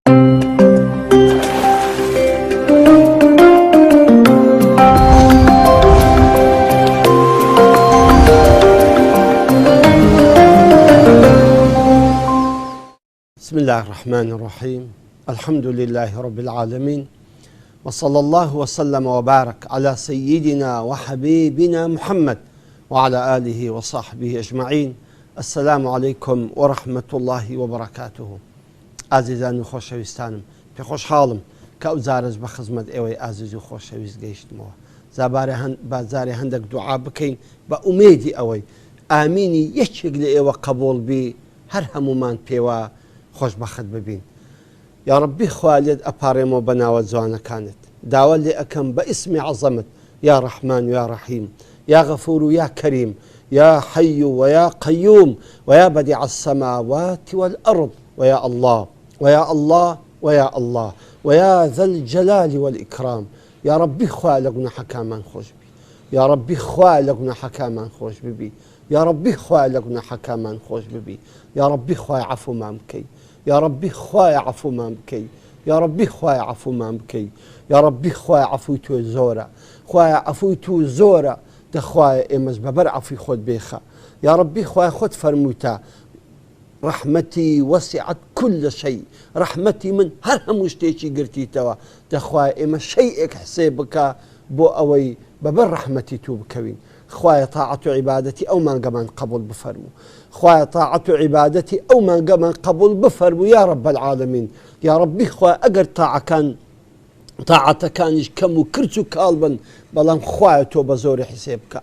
بسم الله الرحمن الرحيم. الحمد لله رب العالمين، وصلى الله وسلم وبارك على سيدنا وحبيبنا محمد وعلى آله وصحبه أجمعين. السلام عليكم ورحمة الله وبركاته. عزيزان وخوشويستانم، في خوش حالم كأوزارز بخدمت ئێوەی عزیز و خۆشەویست گەیشتمەوە. بازارێ هەندێک دوعا بکەین بە ئومێدی ئەوەی ئامینی یەکێک لە ئێوە قبول بی، هەر هەمومان پێوە خۆشبەخت ببین. یا ربی خوا لێت ئەپارێمەوە بە ناوە جوانەکانت، داوا لێ ئەەکەم بە ئیسمی عەزەمت، یا ڕەحمان و یا ڕەحیم، یا غەفور و یا کەریم، یا حەی و یا قەیوم، و یا بەدیع السەماوات والأرض، و یا الله و یا الله و یا الله و یا ذا الجلال والإكرام. یا ربی خوا لە گوناحەکانمان خۆش بی، یا ربی خوا لە گوناحەکانمان خۆش ببی، یا ربی خوا لە گوناحەکانمان خۆش ببی، یا ربی خوای عەفومان بکەی، یا ربی خوای عەفومان بکەی، یا ربی خوای عەفومان بکەی، یا ربی خوای عەفوی تۆ زۆرە، خوای عەفوی تۆ زۆرە، دەخوایە ئێمەش بەبەر عەفوی خۆت بێخە. یا ربی خوای خۆت فەرموویتە ڕەحمەتی وەسیعەت کول شەی، ڕەحمەتی من هەر هەموو شتێکی گرتیتەوە، دەخوایە ئێمە شەیئێک حسێ بکە بۆ ئەوەی بەبەر ڕەحمەتی تو بکەوین. خوایە تاعەت و عیبادەتی ئەو مانگەمان قبول بفەرموو، خوایە تاعەت و عیبادەتی ئەو مانگەمان قبول بفەرموو یا رب العالمین. یا ربی خوا ئەگەر تاعەتەکانیش کەم و کرچ و کاڵ بن، بەڵام خوایە تۆ بە زۆری حسێ بکە،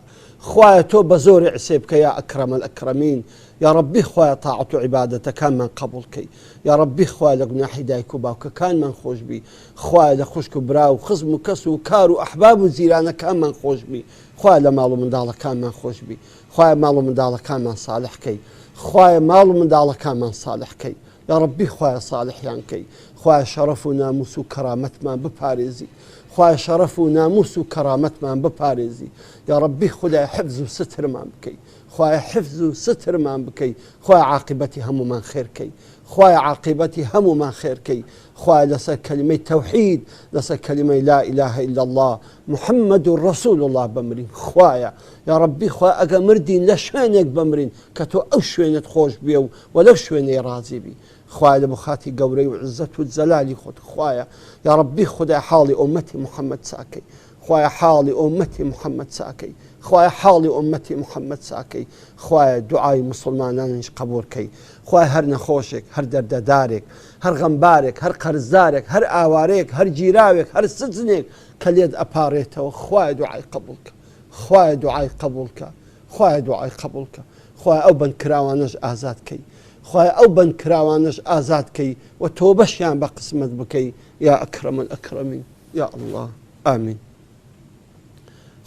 خوایە تۆ بە زۆری حسێ بکە یا ئەکرەم الئەکرەمین. یا ربی خوایە تاعەت و عیبادەتەکانمان قبول کەی، یا ربی خوایە لە گوناحی دایک و باوکەکانمان خۆش بی، خوایە لە خوشک و برا و خزم و کەس و کار و ئەحباب و زیرانەکانمان خۆش بی، خوایە لە ماڵ و منداڵەکانمان خۆش بی، خوایە ماڵ و منداڵەکانمان ساڵح کەی، خوایە ماڵ و منداڵەکانمان ساڵح کەی، یا ربی خوایە ساڵحیان کەی، خوایە شەرەف و ناموس و کەرامەتمان بپارێزی، خوایە شەرەف و ناموس و کەرامەتمان بپارێزی. یا ربی خودای حفظ و سترمان بکەی، خوایە حفظ و سترمان بکەی، خوایە عاقبەتی هەمومان خێرکەی، خوایە عاقبەتی هەمومان خێرکەی، خوایە لەسەر کەلیمەی تەوحید، لەسەر کەلیمەی لا إله إلا الله محمد رسول الله بمرین. خوایە یا ربی خوا ئەگە مردین لە شوێنێک بمرین کە تۆ ئەو شوێنت خۆش بێ و وەلەو شوێنەی ڕازی بی. خوایە لە بخاتی گەورەی و عزت و جەلالی خۆت، خوایە یا ربی خودای حاڵی ئومەتی محەممەد چاکەی، خوایە حاڵی ئومەتی محەممەد چاکەی، خوایە حاڵی ئومەتی محەممەد چاکەی، خوایە دوعای مسلمانانیش قبولکەی، خوایە هەر نەخۆشێک، هەر دەردەدارێک، هەر غەمبارێک، هەر قەرزدارێک، هەر ئاوارەیەک، هەر جیراوێک، هەر سجنێک کە لێت ئەپارێتەوە، خوایە دوعای قبولکە، خوایە دوعای قبولکە، خوایە دوعای قبولکە، خوایە ئەو بەندکراوانەش ئازاد کەی، خوایە ئەو بەندکراوانەش ئازاد کەی و تۆبەشیان بە قسمت بکەی یا ئەکرەم الئەکرەمین. یا الله ئامین.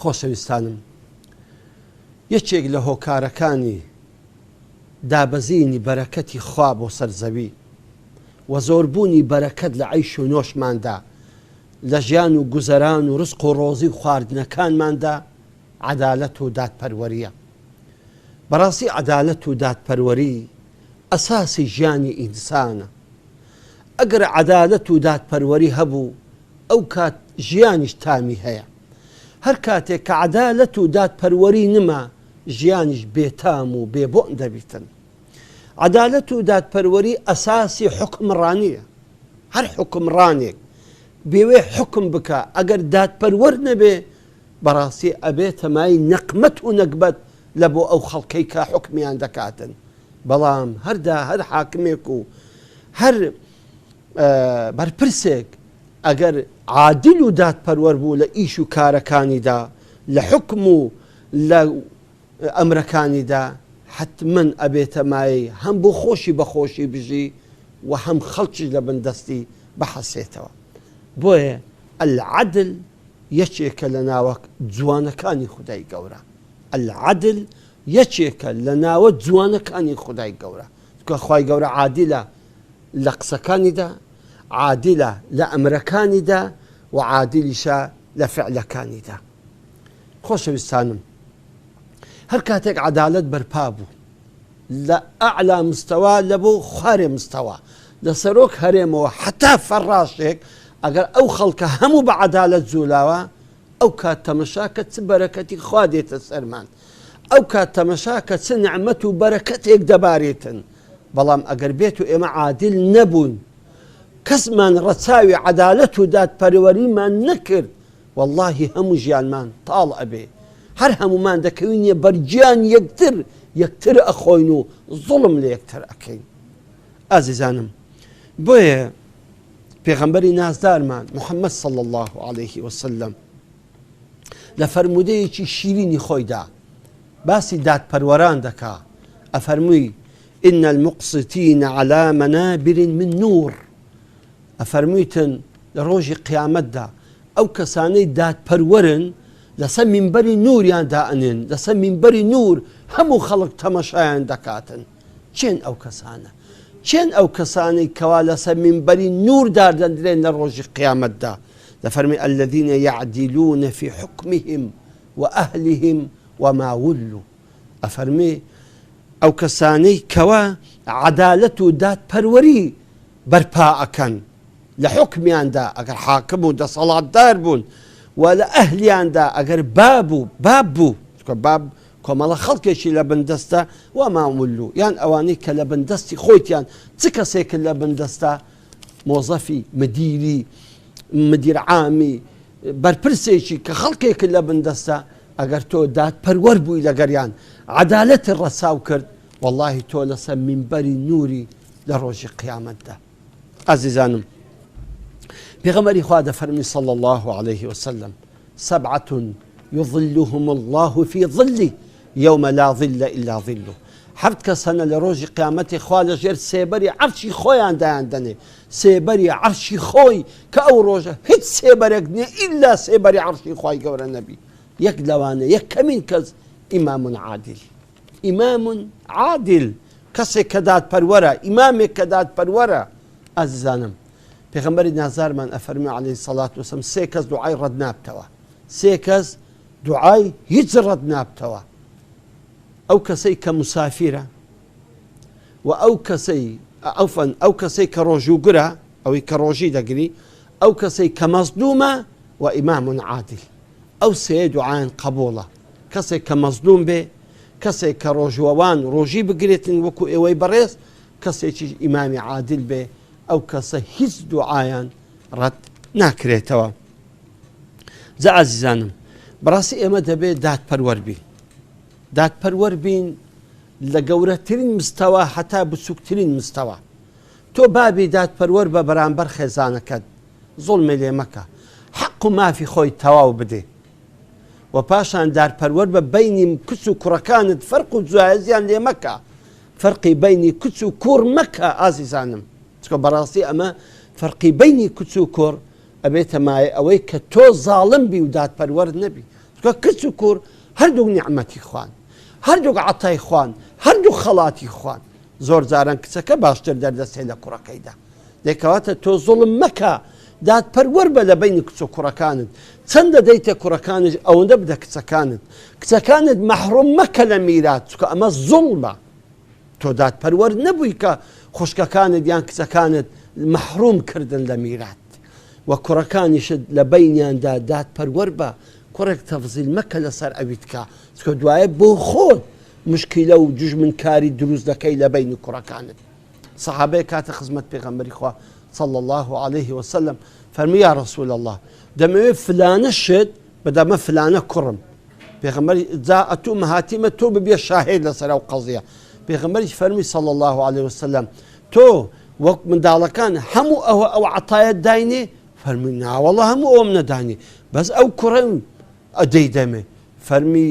خۆشەویستانم، یەکێک لە هۆکارەکانی دابەزینی بەرەکەتی خوا بۆ سەرزەوی و زۆربوونی بەرەکەت لە عەیش و نۆشماندا، لە ژیان و گوزەران و ڕزق و ڕۆزی و خواردنەکانماندا عەدالەت و دادپەروەریە. بەڕاستی عەدالەت و دادپەروەری ئەساسی ژیانی ئینسانە. ئەگەر عەدالەت و دادپەروەری هەبوو، ئەو کات ژیانیش تامی هەیە. هەر کاتێک کە عەدالەت و دادپەروەری نما، ژیانیش بێتام و بێبۆن دەبیتن. عەدالەت و دادپەروەری ئەساسی حوکمڕانیە. هەر حوکمڕانێک بێوێ حوکم بکە، ئەگەر دادپەروەر نەبێ، بەڕاستی ئەبێتە مای نەقمەت و نەکبەت لە بۆ ئەو خەڵکەی کە حوکمیان دەکاتن. بەڵام هەر حاکمێک و هەر بەرپرسێک ئەگەر عادل و دادپەروەر بوو لە ئیش و کارەکانیدا، لە حکم و لە ئەمرەکانیدا، حتمەن ئەبێتە مایەی هەم بۆ خۆشی بەخۆشی بژی و هەم خەڵکیش لە بندەستی بەحەسێتەوە. بۆیە العەدل یەکێکە لە ناوە جوانەکانی خودای گەورە. العەدل یەکێکە لە ناوە جوانەکانی خودای گەورە، کە خوای گەورە عادلە لە قسەکانیدا، عادلە لە ئەمرەکانیدا و عادلیشە لە فعلەکانیدا. خۆشەویستانم، هەر کاتێک عەدالەت بەرپا بوو لە ئەعلا مستەوا، لە بۆ خوارێ مستەوا، لە سەرۆک هەرێمەوە حتا فەڕاشێک ئەگەر ئەو خەڵکە هەموو بە عەدالەت جوولاوە ئەو کات تەمەشا کە چ بەرەکەتی خوا دێتە سەرمان ئەو کات تەمەشا کە چ نعمەت و بەرەکەتێک دەبارێتن بەڵام ئەگەر بێت و ئێمە عادل نەبوون کەسمان ڕەچاوی عەدالەت و دادپەروەریمان نەکرد واللهی هەموو ژیانمان تاڵ ئەبێ هەر هەمومان دەکەوینە بەرگیان یەکتر ئەخۆین و زوڵم لە یەکتر ئەکەین ئازیزانم بۆیە پێغەمبەری نازدارمان محەممەد صلی الله عليه وسلم لە فەرمودەیەکی شیرینی خۆیدا باسی دادپەروەران دەکا ئەفەرمووی إن المقسطين على منابر من نور ئەفەرموویتن لە ڕۆژی قیامەتدا ئەو کەسانەی دادپەروەرن لەسەر مینبەری نوریان دائنێن لەسەر مینبەری نور هەموو خەڵک تەمەشایان دەکاتن چێن ئەو کەسانە چێن ئەو کەسانەی کەوا لەسەر مینبەری نور دادەندرێن لە ڕۆژی قیامەتدا دەفەرمی الذين يعدلون في حكمهم وأهلهم وما ولوا ئەفەرمی ئەو کەسانەی کەوا عەدالەت و دادپەروەری بەرپا ئەکەن لە حکمیاندا ئەگەر حاکم و دەسەڵاتدار بوون و لە ئەهلیاندا ئەگەر باب بوو باب کۆمەڵە خەڵکێکی لە بندەستە وما ولوا یان ئەوانەی کە لە بندەستی خۆیتیان چ کەسێکن لە بندەستە مۆزەفی مدیر عامی بەرپرسێکی کە خەڵکێکن لە بندەستە ئەگەر تۆ دادپەروەر بووی لەگەریان عەدالەتی ڕەساو کرد واللهی تۆ لەسەر مینبەری نوری لە ڕۆژی قیامەتدا ئازیزانم پێغەمبەری خوا دەفەرمی صلی الله عليه وسلم سبعة يظلهم الله في ظله يوم لا ظل إلا ظله حەفت کەس هەنە لە ڕۆژی قیامەتی خوا لەژێر سێبەری عەرشی خۆیان دایاندەنێ سێبەری عەرشی خۆی کە ئەو ڕۆژە هیچ سێبەرێک نییە ئیلا سێبەری عەرشی خوای گەورە نەبی یەک لەوانە یەک کەمین کەس ئیمام عادل ئیمام عادل کەسێک کە دادپەروەرە ئیمامێک کە دادپەروەرە ئازیزانم پێغەمبەری نازارمان ئەفەرمی عەلەیهی سەڵات وسەلام سێ کەس دوعای ڕەت نابتەوە سێ کەس دوعای هیچ ڕەت نابتەوە ئەو کەسەی کە مسافرە و ئەو کەسەی کە ڕۆژوگرە ئەوەی کە ڕۆژی دەگری ئەو کەسەی کە مەزلومە و ئیمام عادل ئەو سێ دوعایان قبوڵە کەسێک کە مەزلوم بێ کەسێک کە ڕۆژوەوان ڕۆژی بگرێتن وەکو ئێوەی بەڕێز کەسێکی ئیمامی عادل بێ ئەو کەسە هیچ دوعایان ڕەت ناکرێتەوە جا ئازیزانم بەڕاستی ئێمە دەبێت دادپەروەر بین لە گەورەترین مستەوە هەتا بچووکترین مستەوە تۆ بابی دادپەروەر بە بەرامبەر خێزانەکەت زوڵمێ لێ مەکە حەق و مافی خۆی تەواو بدێ و پاشان دادپەروەر بە بەینی کچ و کوڕەکانت فەرق و جوایزیان لێ مەکە فەرقی بەینی کچ و کوڕ مەکە ئازیزانم چکە بەڕاستی ئەمە فەرقی بەینی کچ و کوڕ ئەبێتە مایە ئەوەی کە تۆ زاڵم بی و دادپەروەر نەبی چکە کچ و کوڕ هەردوو نیعمەتی خوان هەردوو عەتای خوان هەردوو خەڵاتی خوان زۆر جاران کچەکە باشتر دەردەچێت لە کوڕەکەیدا دەکەواتە تۆ زوڵم مەکە دادپەروەر بە لە بەینی کچ و کوڕەکانت چەندە دەیتە کوڕەکانت ئەوەندە بدە کچەکانت مەحروم مەکە لە میرات چکە ئەمە زوڵمە تۆ دادپەروەر نەبووی کە خوشکەکانت یان کچەکانت مەحروم کردن لە میرات و کوڕەکانیشت لە بەینیاندا دادپەروەر بە کوڕێک تەفزیل مەکە لەسەر ئەویت کە چکە دوایە بۆ خۆت مشکیلە و دژمنکاری دروست دەکەی لە بەینی کوڕەکانت سەحابەیە کاتە خزمەت پێغەمبەری خوا صلى الله عليه وسلم فەرمی یا رسول الله دەمەوێت فلانە شت بەدەمە فلانە کوڕم پێغەمبەری جا ئەتوومە هاتیمە تۆ ببێ شاهید لەسەر ئەو قەزیە پێغەمبەریش فەرمی صلى الله عليه وسلم تۆ وەک منداڵەکان هەموو ئەو عەتایەت داینێ فەرمی ناوەڵڵا هەموو ئەوم نەدانی بەس ئەو کوڕە ئەدەیدەمێ فەرمی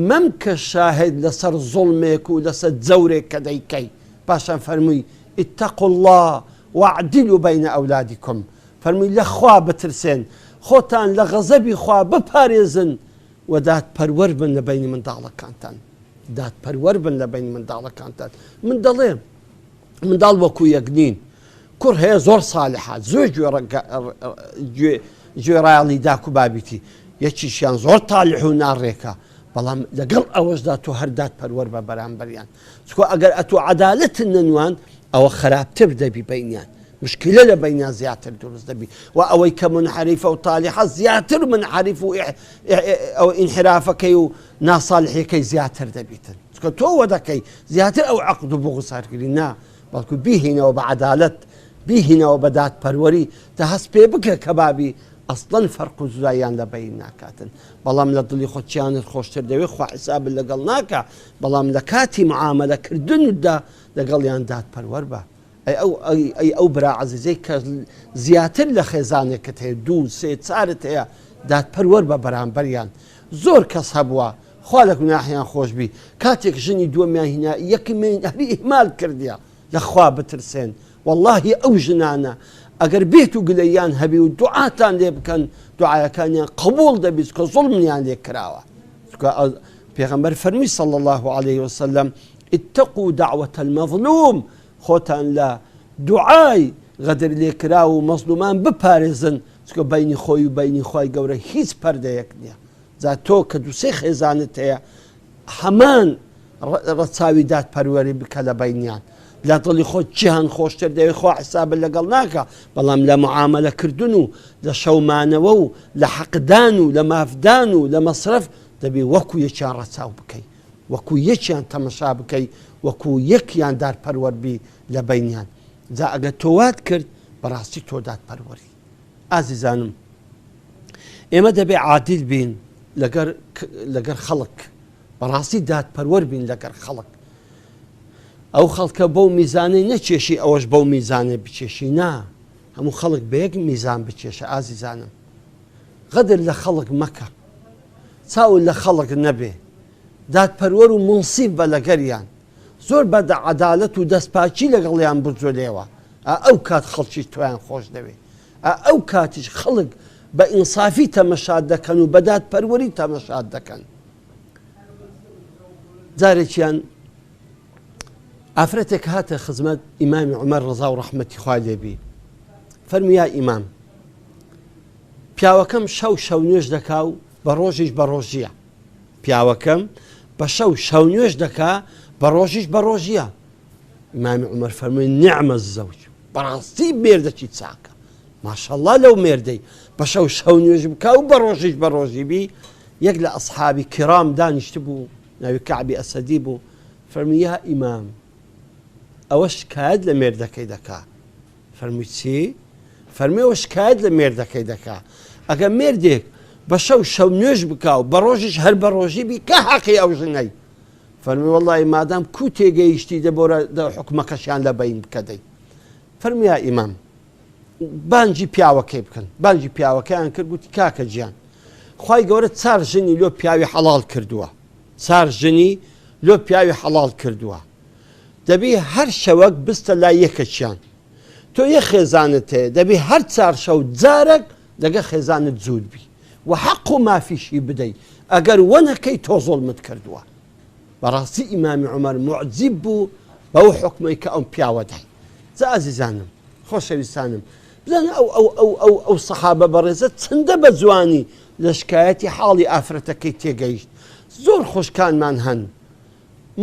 مەم کە شاهد لەسەر زوڵمێک و لەسەر جەورێک کە دەیکەی پاشان فەرمووی اتقوا الله واعدلوا بين أولادكم فەرمووی لە خوا بترسێن خۆتان لە غەزەبی خوا بپارێزن و دادپەروەر بن لە بەینی منداڵەکانتان دادپەروەر بن لە بەینی منداڵەکانتان من دەڵێم منداڵ وەکو یەک نین کوڕ هەیە زۆر ساڵحات زۆر گوێڕایەڵی داک و بابیتی یەکیشیان زۆر تاڵح و ناڕێکە بەڵام لەگەڵ ئەوەشدا تۆ هەر دادپەروەر بە بەرامبەریان چکۆ ئەگەر ئەتۆ عەدالەتن نەنوان ئەوە خراپتر دەبی بینیان مشکلە لە بینیان زیاتر دروست دەبی و ئەوەی کە منحریفە و تالیحە زیاتر منحریف و ئەو ئینحرافەکەی و ناساڵحیەکەی زیاتر دەبیتن چکە تۆ وە دەکەی زیاتر ئەو عەقد و بوغض هەرگری نا بەڵکو بیهینەوە بە عەدالەت بیهینەوە بە دادپەروەری تا هەست پێ بکە کە بابی ئەسڵەن فەرق و جوداییان لە بین ناکاتن بەڵام لە دڵی خۆچیانت خۆشتر دەوێت خوا حیسابت لەگەڵ ناکە بەڵام لە کاتی معامەلەکردندا لەگەڵیان دادپەروەر بە ئەو برا عەزیزەی کە زیاتر لە خێزانێکت هەیە دوو سێ چارت هەیە دادپەروەر بە بەرامبەریان زۆر کەس هەبووە خوا لە گوناحیان خۆش بی کاتێک ژنی دووەمیان هینا یەکمیان هەری ئیهمال کردیە لەخوا بترسێن واللهی ئەو ژنانە ئەگەر بێت و گلەیان هەبی و دوعاتان لێ بکەن دوعایەکانیان قبول دەبیت کە زوڵمیان لێ کراوە پێغەمبەر فەرمی صلی الله عليه وسلم اتقوا دعوة المظلوم خۆتان لە دوعای غەدر لێکرا و مەزلومان بپارێزن چکە بینی خۆی و بینی خۆی گەورە هیچ پەردەیەک نییە جا تۆ کە دووسێ خێزانت هەیە هەمان ڕەچاوی دادپەروەری بکە لە بینیان لە دڵی خۆت جیهان خۆشتر دەوێت خوا حسابت لەگەڵ ناکە بەڵام لە معامەلەکردن و لە شەومانەوە و لە حەقدان و لە مافدان و لە مەسرف دەبێ وەکو یەکیان ڕەچاو بکەی وەکو یەکیان تەمەشا بکەی وەکو یەکیان دادپەروەربی لە بینیان جا ئەگە تۆوات کرد بەڕاستی تۆ دادپەروەری ئازیزانم ئێمە دەبێ عادل بین لەگەر خەڵک بەڕاستی دادپەروەر بین لەگەر خەڵک ئەو خەڵکە بەو میزانەی نەچێشی ئەوەش بەو میزانێ بچێشی نا هەموو خەڵک بە یەک میزان بچێشە ئازیزانم غەدر لە خەڵک مەکە چاو لە خەڵک نەبێ دادپەروەر و منسیب بە لەگەریان زۆر بە عەدالەت و دەستپاچی لەگەڵیان بجۆلێەوە ئەو کات خەڵکی تۆیان خۆش دەوێت ئەو کاتیش خەڵک بە ئینسافی تەمەشات دەکەن و بە دادپەروەری تەمەشات دەکەن جارێکیان ئافرەتێک هاتە خزمەت ئیمامی عومەر ڕەزا و ڕەحمەتی خوا لێبی فەرمووی یا ئیمام پیاوەکەم شەو نوێژ دەکا و بە ڕۆژیش بە ڕۆژیە پیاوەکەم بە شەو نوێژ دەکا بە ڕۆژیش بە ڕۆژیە ئیمامی عومەر فەرمووی نیعمە الزەوج بەڕاستی مێردەکی چاکە ماشەڵڵا لەو مێردەی بە شەو نوێژ بکا و بە ڕۆژیش بە ڕۆژی بی یەک لە ئەسحابی کیرام دانیشت بوو ناوی کەعبی ئەسەدی بوو فەرمووی یا ئیمام ئەوە شکایەت لە مێردەکەی دەکا فەرمووی چی؟ فەرمووی ئەوە شکایەت لە مێردەکەی دەکا ئەگە مێردێک بە شەو نوێژ بکا و بە ڕۆژیش هەر بە ڕۆژی بی کە حەقی ئەو ژنەی فەرمووی وەڵڵی مادام کو تێگەیشتی دەبۆرە حکومەکەشیان لە بین بکەدەی فەرمووی یا ئیمام بانجی پیاوەکەی بکەن بانجی پیاوەکەیان کرد گوتی کاکە گیان خوای گەورە چار ژنی لۆ پیاوی حەڵاڵ کردووە چار ژنی لۆ پیاوی حەڵاڵ کردووە دەبی هەر شەوەک بستە لای یەکەچیان تۆ یە خێزانت هەیە دەبی هەر چار شەو جارێک لەگە خێزانت زود بی و حەق و مافیشی بدەی ئەگەر وەنەکەی تۆ زۆڵمت کردووە بەڕاستی ئیمامی عومەر معجیب بوو بەو حکمەی کە ئەم پیاوەدای جا ئازیزانم خۆشەویستانم بزانە ئەو سەحابە بەڕێزە چەندە بە جوانی لە شکایەتی حاڵی ئافرەتەکەی تێگەیشت زۆر خۆشکانمان هەن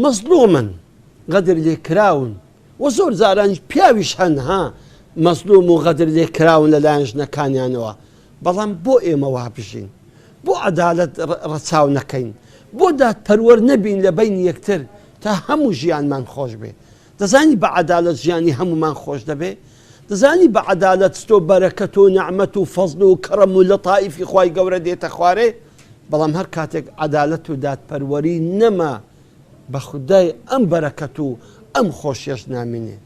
مەزلومن غەدر لێکراون و زۆر زارانیش پیاویش هەن ها مەزلوم و غەدر لێکراون لەلایەن ژنەکانیانەوە بەڵام بۆ ئێمە وا بژین بۆ عەدالەت ڕەچاو نەکەین بۆ دادپەروەر نەبین لە بینی یەکتر تا هەموو ژیانمان خۆش بێ دەزانی بە عەدالەت ژیانی هەمومان خۆش دەبێ دەزانی بە عەدالەت ستۆ بەرەکەت و نەعمەت و فەزل و کەڕەم و لەتائیفی خوای گەورە دێتە خوارێ بەڵام هەر کاتێک عەدالەت و دادپەروەری نەما بە خودای ئەم بەرەکەت و ئەم خۆشیەش نامینێ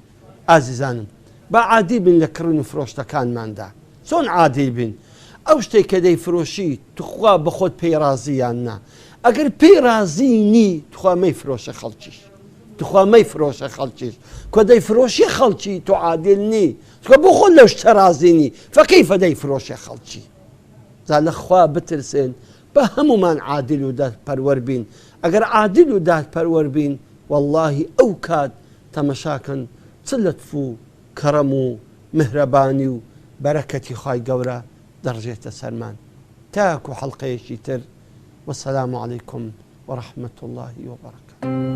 ئازیزانم با عادی بین لە کڕین و فرۆشتەکانماندا چۆن عادی بین ئەو شتێک کە دەیفرۆشی توخوا بە خۆت پێی ڕازییان نا ئەگەر پێی ڕازی نی توخوا مەیفرۆشە خەڵکیش توخوا مەیفرۆشە خەڵکیش کە دەیفرۆشی خەڵکی تۆ عادل نی تۆ بۆ خۆت لەو شتە ڕازی نی فەکەیفە دەیفرۆشە خەڵکی جا لەخوا بترسێن بە هەمومان عادل و دادپەروەر بین ئەگەر عادل و دادپەروەر بین واللهی ئەو کات تەمەشاکەن چ لەتف و کەڕەم و مهرەبانی و بەرەکەتی خوای گەورە دەڕژێتە سەرمان تاکو حەڵقەیەکی تر والسلام عليكم ورحمة الله وبركاته.